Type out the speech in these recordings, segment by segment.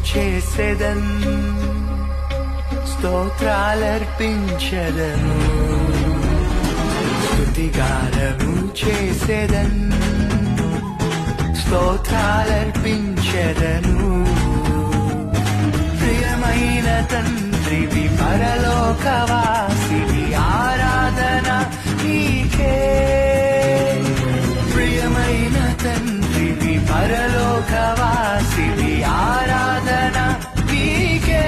చేసేదన్ స్తోత్రాలర్పించెదను స్తుతిగానము చేసేదన్ స్తోత్రాలర్పించెదను ప్రియమైన తండ్రివి పరలోకవాసివి ఆరాధన నీకే ప్రియమైన తండ్రివి పరలోకవాసివి ఆరాధన నీకే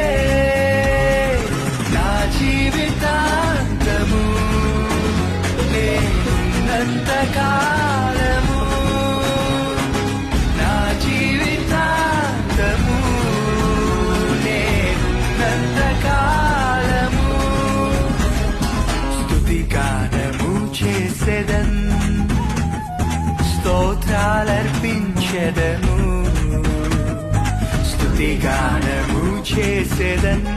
నా జీవితాంతము నేనున్నంత కాలము నా జీవితాంతము నేనున్నంత కాలము స్తుతిగానము చేసేదన్ స్తోత్రాలర్పించెదను స్తుతిగానము చేసేదన్